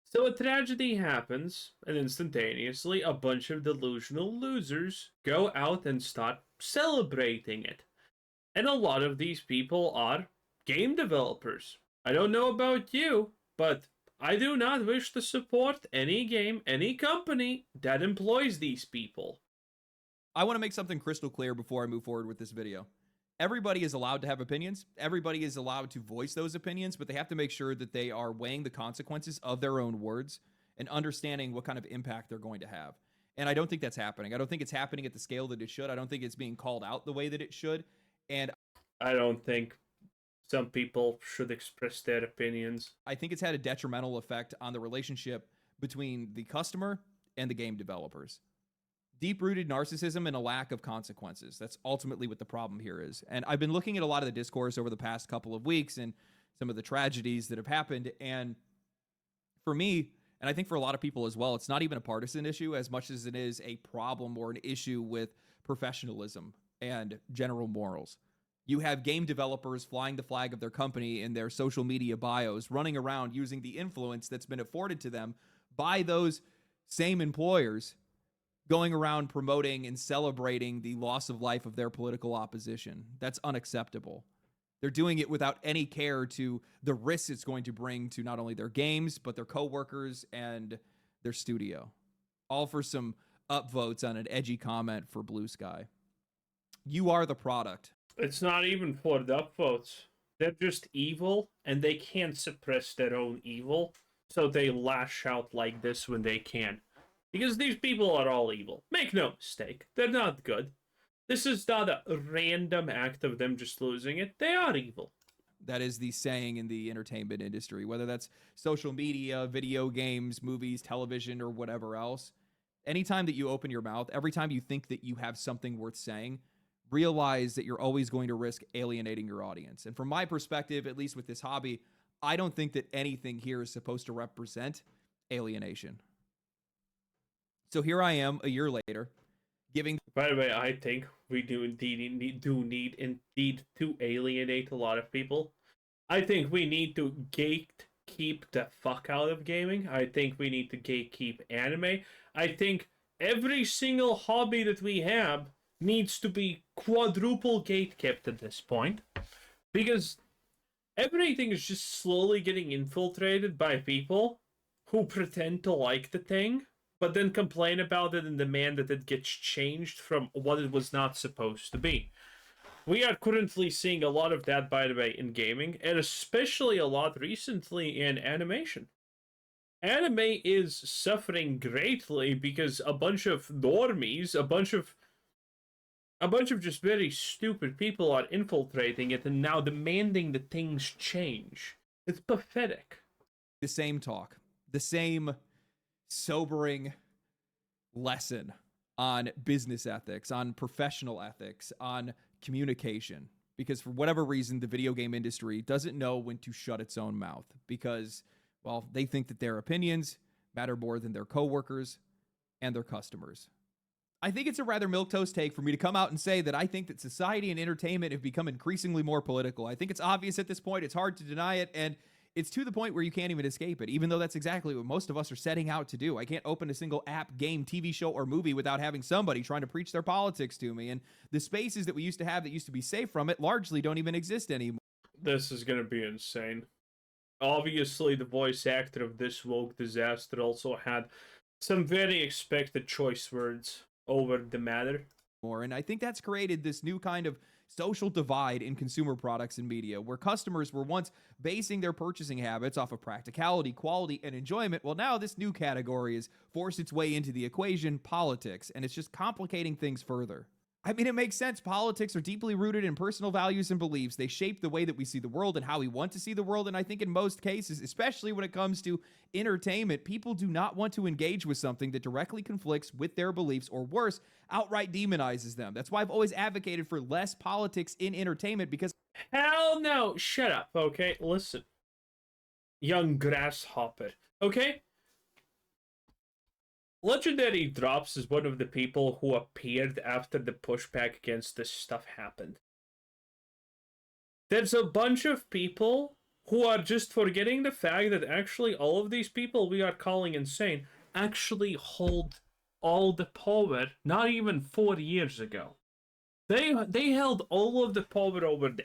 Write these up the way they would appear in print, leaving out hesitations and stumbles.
So a tragedy happens, and instantaneously a bunch of delusional losers go out and start celebrating it. And a lot of these people are game developers. I don't know about you, but I do not wish to support any game, any company that employs these people. I want to make something crystal clear before I move forward with this video. Everybody is allowed to have opinions. Everybody is allowed to voice those opinions, but they have to make sure that they are weighing the consequences of their own words and understanding what kind of impact they're going to have. And I don't think that's happening. I don't think it's happening at the scale that it should. I don't think it's being called out the way that it should. And I don't think some people should express their opinions. I think it's had a detrimental effect on the relationship between the customer and the game developers. Deep-rooted narcissism and a lack of consequences. That's ultimately what the problem here is. And I've been looking at a lot of the discourse over the past couple of weeks and some of the tragedies that have happened. And for me, and I think for a lot of people as well, it's not even a partisan issue as much as it is a problem or an issue with professionalism and general morals. You have game developers flying the flag of their company in their social media bios, running around using the influence that's been afforded to them by those same employers, going around promoting and celebrating the loss of life of their political opposition. That's unacceptable. They're doing it without any care to the risks it's going to bring to not only their games, but their coworkers and their studio. All for some upvotes on an edgy comment for Blue Sky. You are the product. It's not even for the upvotes. They're just evil, and they can't suppress their own evil, so they lash out like this when they can. Because these people are all evil. Make no mistake, they're not good. This is not a random act of them just losing it. They are evil. That is the saying in the entertainment industry, whether that's social media, video games, movies, television, or whatever else. Anytime that you open your mouth, every time you think that you have something worth saying, realize that you're always going to risk alienating your audience. And from my perspective, at least with this hobby, I don't think that anything here is supposed to represent alienation. So here I am a year later, giving... By the way, I think we do indeed to alienate a lot of people. I think we need to gatekeep the fuck out of gaming. I think we need to gatekeep anime. I think every single hobby that we have needs to be quadruple gatekept at this point. Because everything is just slowly getting infiltrated by people who pretend to like the thing, but then complain about it and demand that it gets changed from what it was not supposed to be. We are currently seeing a lot of that, by the way, in gaming, and especially a lot recently in animation. Anime is suffering greatly because a bunch of normies, a bunch of just very stupid people are infiltrating it and now demanding that things change. It's pathetic. The same talk, the same sobering lesson on business ethics, on professional ethics, on communication. Because for whatever reason, the video game industry doesn't know when to shut its own mouth because, well, they think that their opinions matter more than their coworkers and their customers. I think it's a rather milquetoast take for me to come out and say that I think that society and entertainment have become increasingly more political. I think it's obvious at this point. It's hard to deny it, and it's to the point where you can't even escape it, even though that's exactly what most of us are setting out to do. I can't open a single app, game, TV show, or movie without having somebody trying to preach their politics to me, and the spaces that we used to have that used to be safe from it largely don't even exist anymore. This is going to be insane. Obviously, the voice actor of this woke disaster also had some very expected choice words over the matter. And I think that's created this new kind of social divide in consumer products and media, where customers were once basing their purchasing habits off of practicality, quality, and enjoyment. Well, now this new category has forced its way into the equation, politics, and it's just complicating things further. I mean, it makes sense. Politics are deeply rooted in personal values and beliefs. They shape the way that we see the world and how we want to see the world. And I think in most cases, especially when it comes to entertainment, people do not want to engage with something that directly conflicts with their beliefs, or worse, outright demonizes them. That's why I've always advocated for less politics in entertainment, because... Hell no! Shut up, okay? Listen. Young grasshopper, okay? Legendary Drops is one of the people who appeared after the pushback against this stuff happened. There's a bunch of people who are just forgetting the fact that actually all of these people we are calling insane actually hold all the power not even 4 years ago. They held all of the power over the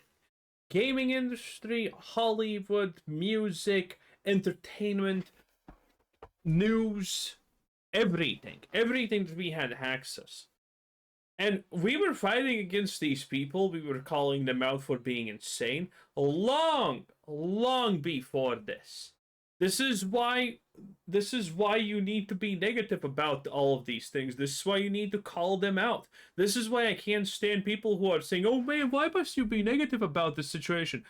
gaming industry, Hollywood, music, entertainment, news, everything that we had access. And we were fighting against these people. We were calling them out for being insane long before this. This is why you need to be negative about all of these things. This is why you need to call them out. This is why I can't stand people who are saying, "Oh man, why must you be negative about this situation?"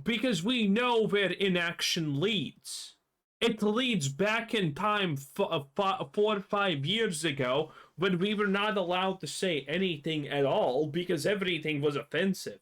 Because we know where inaction leads. It leads back in time 4 or 5 years ago when we were not allowed to say anything at all because everything was offensive.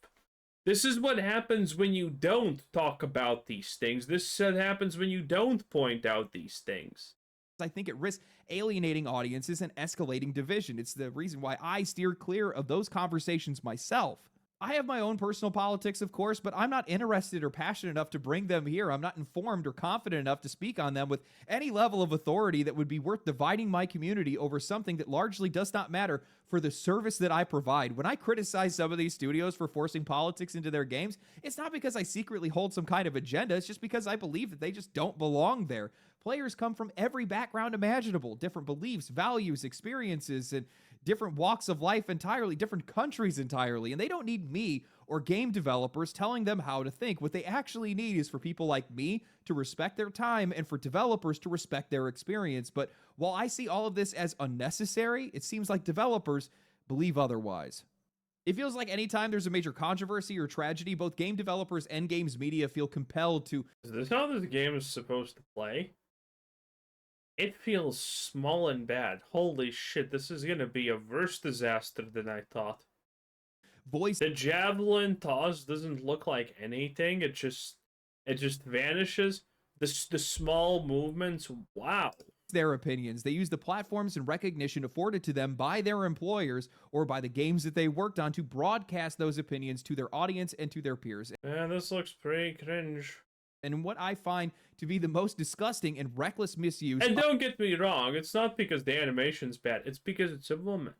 This is what happens when you don't talk about these things. This happens when you don't point out these things. I think it risks alienating audiences and escalating division. It's the reason why I steer clear of those conversations myself. I have my own personal politics, of course, but I'm not interested or passionate enough to bring them here. I'm not informed or confident enough to speak on them with any level of authority that would be worth dividing my community over something that largely does not matter for the service that I provide. When I criticize some of these studios for forcing politics into their games, it's not because I secretly hold some kind of agenda. It's just because I believe that they just don't belong there. Players come from every background imaginable, different beliefs, values, experiences, and different walks of life entirely, different countries entirely, and they don't need me or game developers telling them how to think. What they actually need is for people like me to respect their time and for developers to respect their experience. But while I see all of this as unnecessary, it seems like developers believe otherwise. It feels like anytime there's a major controversy or tragedy, both game developers and games media feel compelled to... Is this how this game is supposed to play? It feels small and bad. Holy shit, this is gonna be a worse disaster than I thought. voice The javelin toss doesn't look like anything. It just vanishes. The small movements, wow. their opinions. They use the platforms and recognition afforded to them by their employers or by the games that they worked on to broadcast those opinions to their audience and to their peers. Yeah, this looks pretty cringe. And what I find to be the most disgusting and reckless misuse And don't get me wrong, it's not because the animation's bad, it's because it's a woman.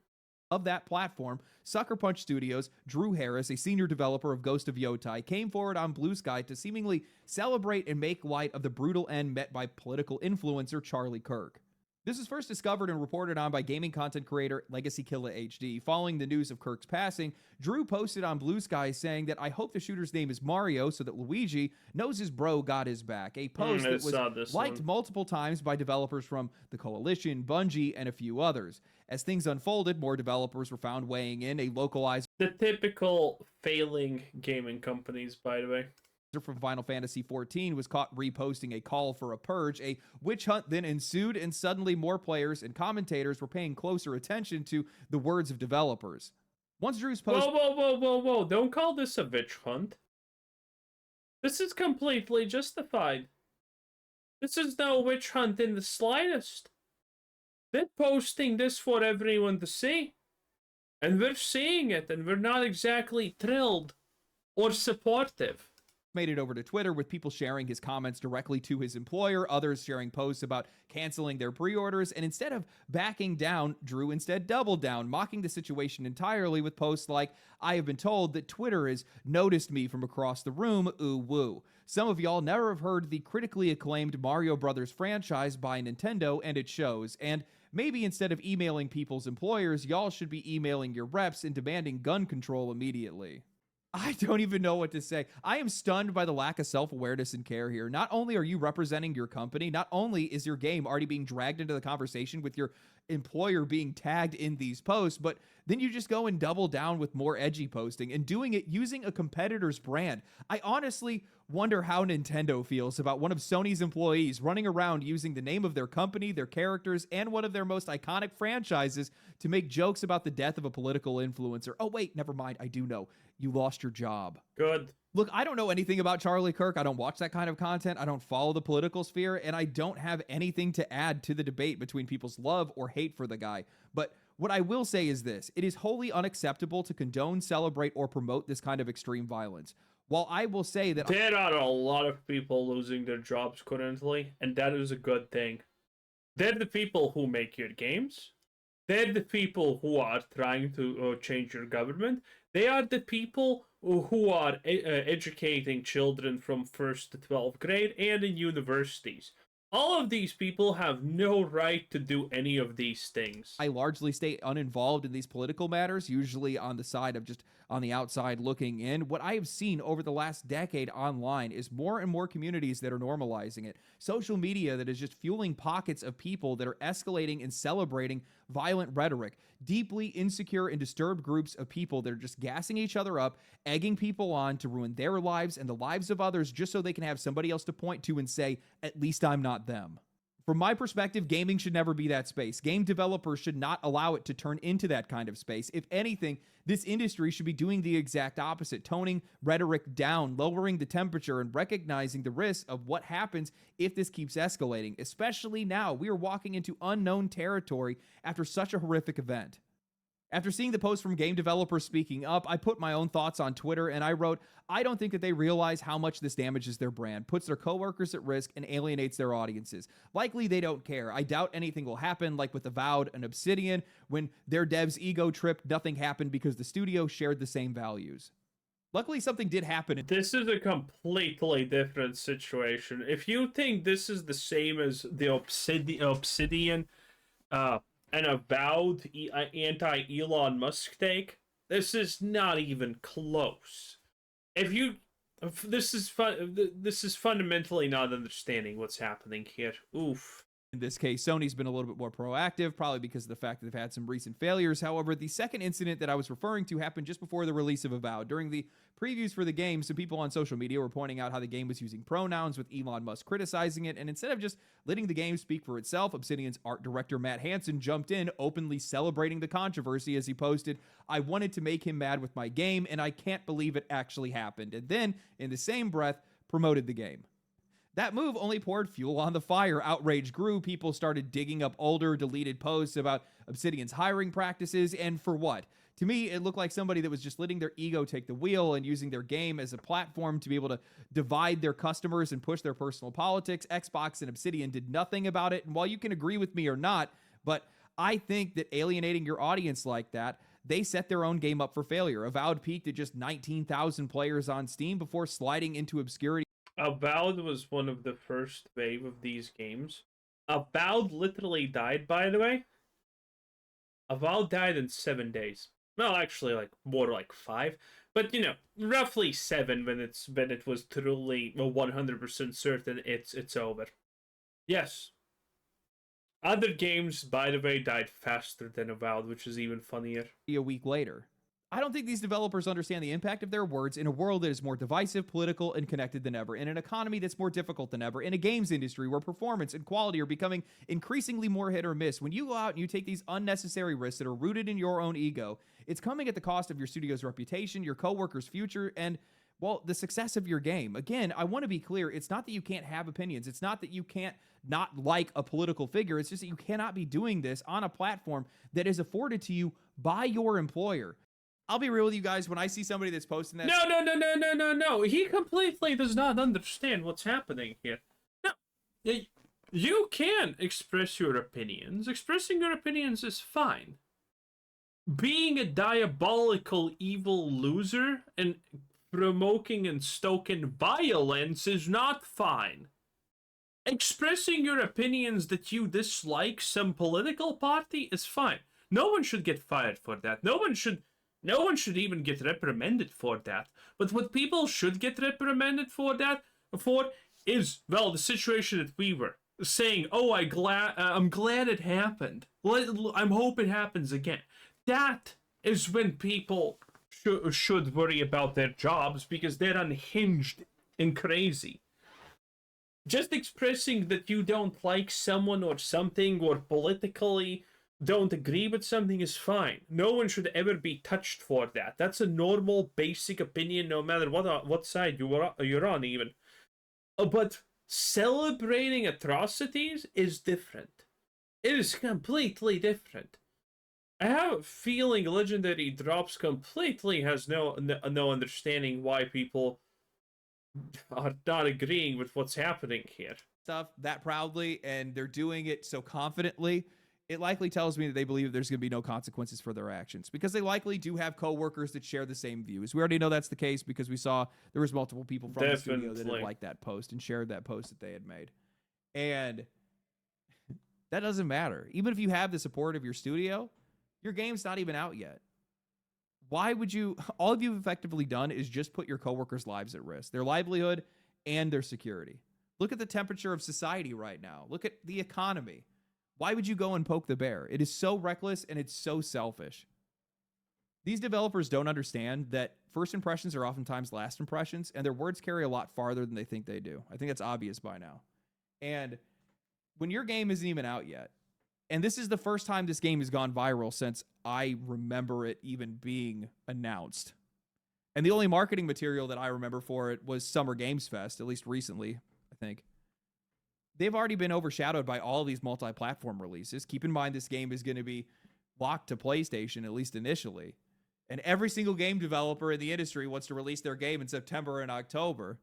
of that platform, Sucker Punch Studios' Drew Harris, a senior developer of Ghost of Yotai, came forward on Blue Sky to seemingly celebrate and make light of the brutal end met by political influencer Charlie Kirk. This was first discovered and reported on by gaming content creator Legacy Killa HD. Following the news of Kirk's passing, Drew posted on Blue Sky saying that I hope the shooter's name is Mario so that Luigi knows his bro got his back. A post that was liked multiple times by developers from the Coalition, Bungie, and a few others. As things unfolded, more developers were found weighing in. A localized... The typical failing gaming companies, by the way. from Final Fantasy XIV was caught reposting a call for a purge. A witch hunt then ensued, and suddenly more players and commentators were paying closer attention to the words of developers. Once Drew's post... Whoa. Don't call this a witch hunt. This is completely justified. This is no witch hunt in the slightest. They're posting this for everyone to see. And we're seeing it, and we're not exactly thrilled or supportive. Made it over to Twitter with people sharing his comments directly to his employer, others sharing posts about canceling their pre-orders, and instead of backing down, Drew instead doubled down, mocking the situation entirely with posts like, I have been told that Twitter has noticed me from across the room, ooh woo. Some of y'all never have heard the critically acclaimed Mario Brothers franchise by Nintendo, and it shows. And maybe instead of emailing people's employers, y'all should be emailing your reps and demanding gun control immediately. I don't even know what to say. I am stunned by the lack of self-awareness and care here. Not only are you representing your company, not only is your game already being dragged into the conversation with your employer being tagged in these posts, but then you just go and double down with more edgy posting and doing it using a competitor's brand. I honestly wonder how Nintendo feels about one of Sony's employees running around using the name of their company, their characters, and one of their most iconic franchises to make jokes about the death of a political influencer. Oh, wait, never mind. I do know. You lost your job. Good. Look, I don't know anything about Charlie Kirk. I don't watch that kind of content. I don't follow the political sphere, and I don't have anything to add to the debate between people's love or hate for the guy. But what I will say is this. It is wholly unacceptable to condone, celebrate, or promote this kind of extreme violence. While I will say that there are a lot of people losing their jobs currently, and that is a good thing. They're the people who make your games. They're the people who are trying to change your government. They are the people who are educating children from 1st to 12th grade and in universities. All of these people have no right to do any of these things. I largely stay uninvolved in these political matters, usually on the side of just on the outside looking in. What I have seen over the last decade online is more and more communities that are normalizing it. Social media that is just fueling pockets of people that are escalating and celebrating violent rhetoric. Deeply insecure and disturbed groups of people that are just gassing each other up, egging people on to ruin their lives and the lives of others just so they can have somebody else to point to and say, at least I'm not them. From my perspective, gaming should never be that space. Game developers should not allow it to turn into that kind of space. If anything, this industry should be doing the exact opposite, toning rhetoric down, lowering the temperature, and recognizing the risk of what happens if this keeps escalating. Especially now, we are walking into unknown territory after such a horrific event. After seeing the post from game developers speaking up, I put my own thoughts on Twitter and I wrote, I don't think that they realize how much this damages their brand, puts their coworkers at risk, and alienates their audiences. Likely they don't care. I doubt anything will happen, like with Avowed and Obsidian, when their devs ego tripped, nothing happened because the studio shared the same values. Luckily, something did happen. This is a completely different situation. If you think this is the same as the Obsidian, an avowed anti-Elon Musk take, this is not even close. This is fundamentally not understanding what's happening here. Oof. In this case, Sony's been a little bit more proactive, probably because of the fact that they've had some recent failures. However, the second incident that I was referring to happened just before the release of Avowed. During the previews for the game, some people on social media were pointing out how the game was using pronouns, with Elon Musk criticizing it, and instead of just letting the game speak for itself, Obsidian's art director Matt Hansen jumped in, openly celebrating the controversy as he posted, I wanted to make him mad with my game, and I can't believe it actually happened. And then, in the same breath, promoted the game. That move only poured fuel on the fire. Outrage grew. People started digging up older, deleted posts about Obsidian's hiring practices, and for what? To me, it looked like somebody that was just letting their ego take the wheel and using their game as a platform to be able to divide their customers and push their personal politics. Xbox and Obsidian did nothing about it, and while you can agree with me or not, but I think that alienating your audience like that, they set their own game up for failure. Avowed peaked at just 19,000 players on Steam before sliding into obscurity. Avowed was one of the first wave of these games. Avowed literally died, by the way. Avowed died in 7 days. Well, actually, like more like 5, but roughly 7 when it was truly 100% certain it's over. Yes. Other games, by the way, died faster than Avowed, which is even funnier. A week later. I don't think these developers understand the impact of their words in a world that is more divisive, political, and connected than ever, in an economy that's more difficult than ever, in a games industry where performance and quality are becoming increasingly more hit or miss. When you go out and you take these unnecessary risks that are rooted in your own ego, it's coming at the cost of your studio's reputation, your coworkers' future, and, well, the success of your game. Again, I want to be clear. It's not that you can't have opinions. It's not that you can't not like a political figure. It's just that you cannot be doing this on a platform that is afforded to you by your employer. I'll be real with you guys, when I see somebody that's posting that... No. He completely does not understand what's happening here. No. You can express your opinions. Expressing your opinions is fine. Being a diabolical, evil loser and provoking and stoking violence is not fine. Expressing your opinions that you dislike some political party is fine. No one should get fired for that. No one should even get reprimanded for that. But what people should get reprimanded for is, well, the situation that we were saying, oh, I'm glad it happened. I'm hope it happens again. That is when people should worry about their jobs, because they're unhinged and crazy. Just expressing that you don't like someone or something, or politically don't agree with something, is fine. No one should ever be touched for that. That's a normal, basic opinion, no matter what side you're on, even. But celebrating atrocities is different. It is completely different. I have a feeling Legendary Drops completely has no understanding why people are not agreeing with what's happening here. Stuff that proudly and they're doing it so confidently, it likely tells me that they believe there's going to be no consequences for their actions because they likely do have coworkers that share the same views. We already know that's the case because we saw there was multiple people from the studio that had liked that post and shared that post that they had made. And that doesn't matter. Even if you have the support of your studio, your game's not even out yet. Why would you? All you've effectively done is just put your coworkers' lives at risk, their livelihood and their security. Look at the temperature of society right now. Look at the economy. Why would you go and poke the bear? It is so reckless and it's so selfish. These developers don't understand that first impressions are oftentimes last impressions, and their words carry a lot farther than they think they do. I think that's obvious by now. And when your game isn't even out yet, and this is the first time this game has gone viral since I remember it even being announced. And the only marketing material that I remember for it was Summer Games Fest, at least recently, I think. They've already been overshadowed by all these multi-platform releases. Keep in mind, this game is going to be locked to PlayStation, at least initially. And every single game developer in the industry wants to release their game in September and October.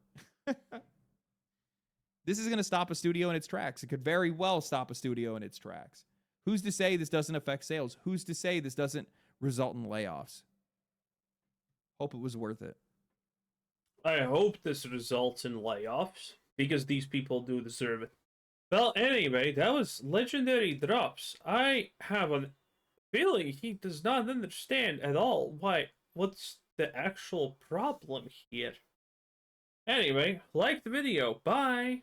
This is going to stop a studio in its tracks. It could very well stop a studio in its tracks. Who's to say this doesn't affect sales? Who's to say this doesn't result in layoffs? Hope it was worth it. I hope this results in layoffs because these people do deserve it. Well, anyway, that was Legendary Drops. I have a feeling he does not understand at all what's the actual problem here. Anyway, like the video. Bye!